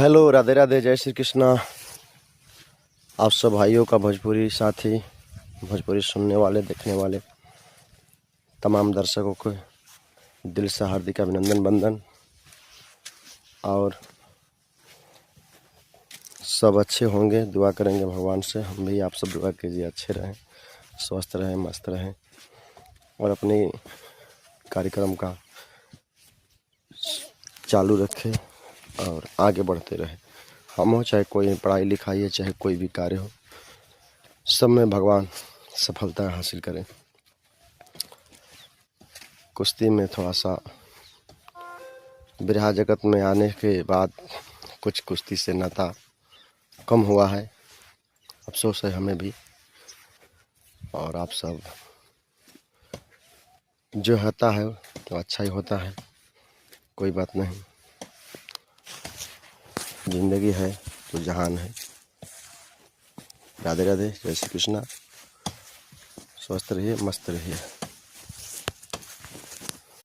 Hello, Radhe Radhe, जय श्री कृष्णा। आप सब भाइयों का, भोजपुरी साथी, भोजपुरी सुनने वाले, देखने वाले तमाम दर्शकों को दिल से हार्दिक अभिनंदन वंदन। और सब अच्छे होंगे, दुआ करेंगे भगवान से। हम भी आप सब दुआ कीजिए, अच्छे रहें, स्वस्थ रहें, मस्त रहें और अपने कार्यक्रम का चालू रखें और आगे बढ़ते रहें। हम हो, चाहे कोई पढ़ाई लिखाई है, चाहे कोई भी कार्य हो, सब में भगवान सफलता हासिल करें। कुश्ती में थोड़ा सा बिरहा जगत में आने के बाद कुछ कुश्ती से नाता कम हुआ है, अफसोस है हमें भी। और आप सब जो होता है तो अच्छा ही होता है, कोई बात नहीं। जिंदगी है तो जहान है। राधे राधे, जय श्री कृष्णा। स्वस्थ रहिए, मस्त रहिए।